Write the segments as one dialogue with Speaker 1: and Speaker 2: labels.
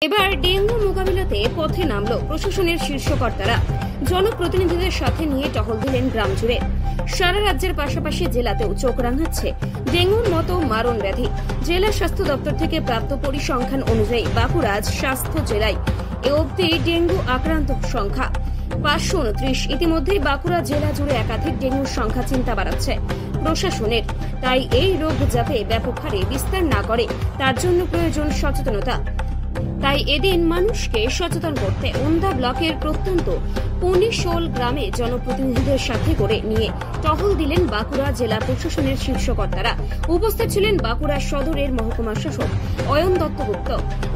Speaker 1: এবার ডেঙ্গু মোকাবিলাতে পথে নামল প্রশাসনের শীর্ষকর্তারা। জনপ্রতিনিধিদের সাথে নিয়ে টহল দিলেন গ্রাম জুড়ে। সারা রাজ্যের পাশাপাশি জেলাতেও চোখ রাঙাচ্ছে ডেঙ্গুর মতো মারণ ব্যাধি। জেলা স্বাস্থ্য দপ্তর থেকে প্রাপ্ত পরিসংখ্যান অনুযায়ী বাঁকুড়া স্বাস্থ্য জেলায় এ অবধি ডেঙ্গু আক্রান্ত সংখ্যা 529। ইতিমধ্যেই বাঁকুড়া জেলা জুড়ে একাধিক ডেঙ্গুর সংখ্যা চিন্তা বাড়াচ্ছে প্রশাসনের। তাই এই রোগ যাতে ব্যাপক হারে বিস্তার না করে তার জন্য প্রয়োজন সচেতনতা। তাই এদিন মানুষকে সচেতন করতে ওন্দা ব্লকের প্রত্যন্ত পুনিশোল গ্রামে জনপ্রতিনিধিদের সাথে করে নিয়ে টহল দিলেন বাঁকুড়া জেলা প্রশাসনের শীর্ষকর্তারা। উপস্থিত ছিলেন বাঁকুড়া সদরের মহকুমা শাসক অয়ন দত্তগুপ্ত,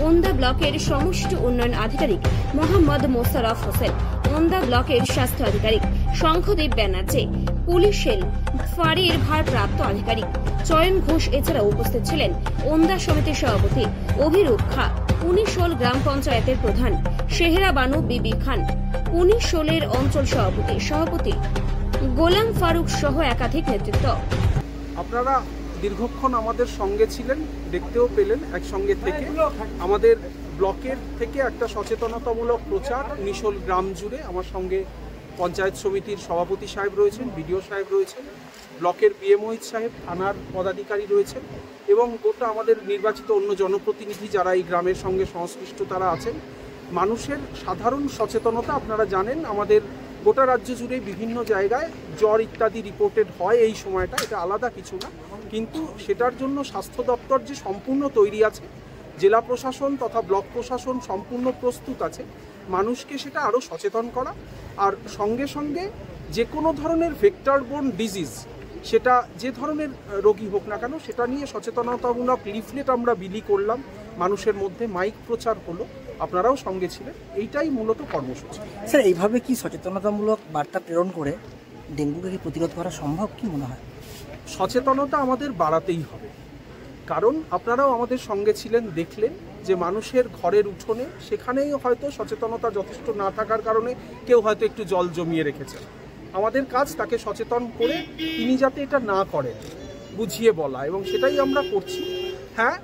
Speaker 1: ওন্দা ব্লকের সমষ্টি উন্নয়ন আধিকারিক মোহাম্মদ মোশাররফ হোসেন, ওন্দা ব্লকের স্বাস্থ্য আধিকারিক শঙ্খদেব ব্যানার্জি, পুলিশের ফাঁড়ির ভারপ্রাপ্ত আধিকারিক চয়ন ঘোষ। এছাড়াও উপস্থিত ছিলেন ওন্দা সমিতির সভাপতি অভিরূপ খা, পুনিশোল গ্রাম পঞ্চায়েতের প্রধান শেহরা বানু বিবি খান, পুনিশোলের অঞ্চল সভাপতি গোলাম ফারুক সহ একাধিক নেতৃত্ব।
Speaker 2: আপনারা দীর্ঘক্ষণ আমাদের সঙ্গে ছিলেন, দেখতেও পেলেন একসঙ্গে থেকে। আমাদের ব্লকের থেকে একটা সচেতনতামূলক প্রচার পুনিশোল গ্রাম জুড়ে। আমার সঙ্গে পঞ্চায়েত সমিতির সভাপতি সাহেব রয়েছেন, বিডিও সাহেব রয়েছেন, ব্লকের পিএমওইচ সাহেব, থানার পদাধিকারী রয়েছেন এবং গোটা আমাদের নির্বাচিত অন্য জনপ্রতিনিধি যারা এই গ্রামের সঙ্গে সংশ্লিষ্ট তারা আছেন। মানুষের সাধারণ সচেতনতা আপনারা জানেন, আমাদের গোটা রাজ্য জুড়ে বিভিন্ন জায়গায় জ্বর ইত্যাদি রিপোর্টেড হয় এই সময়টা, এটা আলাদা কিছু না। কিন্তু সেটার জন্য স্বাস্থ্য দপ্তর যে সম্পূর্ণ তৈরি আছে, জেলা প্রশাসন তথা ব্লক প্রশাসন সম্পূর্ণ প্রস্তুত আছে মানুষকে সেটা আরও সচেতন করা। আর সঙ্গে সঙ্গে যে কোনো ধরনের ভেক্টরবোর্ন ডিজিজ, সেটা যে ধরনের রোগী হোক না কেন, সেটা নিয়ে সচেতনতামূলক লিফলেট আমরা বিলি করলাম, মানুষের মধ্যে মাইক প্রচার হলো, আপনারাও সঙ্গে ছিলেন। এইটাই মূলত কর্মসূচি।
Speaker 3: স্যার, এইভাবে কি সচেতনতামূলক বার্তা প্রেরণ করে ডেঙ্গুকে কি প্রতিরোধ করা সম্ভব, কি মনে হয়?
Speaker 2: সচেতনতা আমাদের বাড়াতেই হবে, কারণ আপনারাও আমাদের সঙ্গে ছিলেন, দেখলেন যে মানুষের ঘরের উঠোনে সেখানেই হয়তো সচেতনতা যথেষ্ট না থাকার কারণে কেউ হয়তো একটু জল জমিয়ে রেখেছেন। আমাদের কাজ তাকে সচেতন করে তিনি যাতে এটা না করেন বুঝিয়ে বলা, এবং সেটাই আমরা করছি। হ্যাঁ,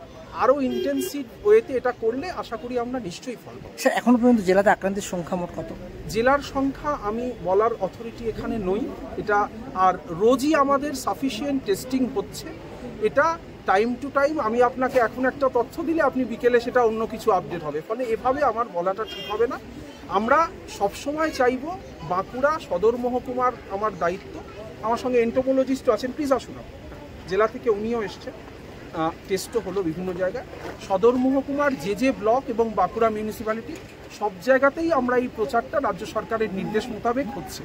Speaker 2: আরও ইন্টেন্সিভ ওয়েতে এটা করলে আশা করি আমরা নিশ্চয়ই ফল পাবো।
Speaker 3: স্যার, এখনো পর্যন্ত জেলাতে আক্রান্তের সংখ্যা মোট কত?
Speaker 2: জেলার সংখ্যা আমি বলার অথরিটি এখানে নই এটা, আর রোজই আমাদের সাফিসিয়েন্ট টেস্টিং হচ্ছে। এটা টাইম টু টাইম আমি আপনাকে এখন একটা তথ্য দিলে আপনি বিকেলে সেটা অন্য কিছু আপডেট হবে, ফলে এভাবে আমার বলাটা ঠিক হবে না। আমরা সবসময় চাইব বাঁকুড়া সদর মহকুমার আমার দায়িত্ব, আমার সঙ্গে এন্টোমোলজিস্টও আছেন, প্লিজ আসুন। জেলা থেকে উনিও এসছেন, টেস্টও হলো বিভিন্ন জায়গায়। সদর মহকুমার যে ব্লক এবং বাঁকুড়া মিউনিসিপ্যালিটি সব জায়গাতেই আমরা এই প্রচারটা রাজ্য সরকারের নির্দেশ মোতাবেক হচ্ছে,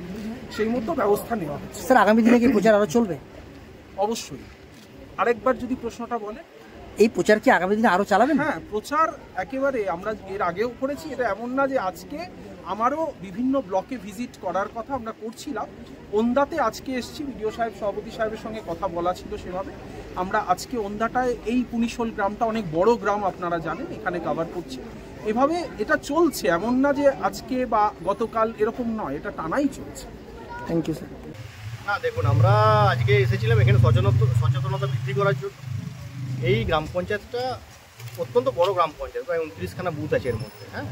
Speaker 2: সেই মতো ব্যবস্থা নেওয়া হচ্ছে।
Speaker 3: স্যার, আগামী দিনে কি প্রচার আরও চলবে?
Speaker 2: অবশ্যই। আরেকবার যদি প্রশ্নটা বলে,
Speaker 3: এই প্রচার কি আগামী দিনে আরও চালাবেন?
Speaker 2: হ্যাঁ, প্রচার একেবারে আমরা এর আগেও করেছি। এটা এমন না যে আজকে, আমারও বিভিন্ন ব্লকে ভিজিট করার কথা আমরা করছিলাম। ওন্দাতে আজকে এসেছি, বিডিও সাহেব সভাপতি সাহেবের সঙ্গে কথা বলা ছিল, সেভাবে আমরা আজকে ওন্দাটায়, এই পুনিশোল গ্রামটা অনেক বড় গ্রাম আপনারা জানেন, এখানে কভার করছি। এভাবে এটা চলছে, এমন না যে আজকে বা গতকাল এরকম নয়, এটা টানাই চলছে।
Speaker 3: Thank you sir.
Speaker 4: না, দেখুন, আমরা আজকে এসেছিলাম এখানে সচেতনতা বৃদ্ধি করার জন্য। এই গ্রাম পঞ্চায়েতটা অত্যন্ত বড় গ্রাম পঞ্চায়েত, প্রায় 29খানা বুথ আছে এর মধ্যে। হ্যাঁ,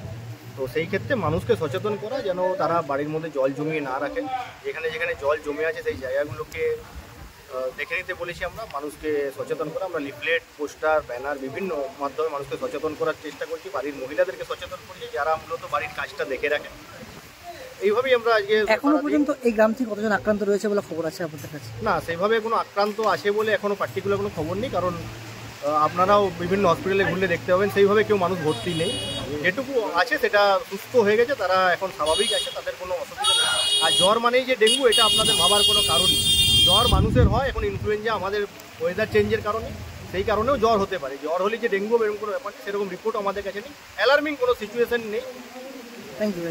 Speaker 4: তো সেই ক্ষেত্রে মানুষকে সচেতন করা যেন তারা বাড়ির মধ্যে জল জমিয়ে না রাখেন। যেখানে যেখানে জল জমে আছে সেই জায়গাগুলোকে দেখে নিতে বলেছি আমরা, মানুষকে সচেতন করা। আমরা লিফলেট, পোস্টার, ব্যানার বিভিন্ন মাধ্যমে মানুষকে সচেতন করার চেষ্টা করছি। বাড়ির মহিলাদেরকে সচেতন করছি যারা মূলত বাড়ির কাজটা দেখে রাখেন। এইভাবেই আমরা আজকে।
Speaker 3: এখনো পর্যন্ত এই গ্রাম থেকে কতজন আক্রান্ত রয়েছে বলে খবর আছে আপনাদের কাছে?
Speaker 4: না, সেইভাবে কোনো আক্রান্ত আছে বলে এখনো পার্টিকুলার কোনো খবর নেই, কারণ আপনারাও বিভিন্ন হসপিটালে ঘুরলে দেখতে পাবেন সেইভাবে কেউ মানুষ ভর্তি নেই। যেটুকু আছে সেটা সুস্থ হয়ে গেছে, তারা এখন স্বাভাবিক আছে, তাদের কোনো অসুবিধা নেই। আর জ্বর মানেই যে ডেঙ্গু, এটা আপনাদের ভাবার কোনো কারণ নেই। জ্বর মানুষের হয়, এখন ইনফ্লুয়েঞ্জা আমাদের ওয়েদার চেঞ্জের কারণে, সেই কারণেও জ্বর হতে পারে। জ্বর হলে যে ডেঙ্গু এরকম কোনো ব্যাপার, সেরকম রিপোর্ট আমাদের কাছে নেই, অ্যালার্মিং কোনো সিচুয়েশন নেই।
Speaker 3: Thank you.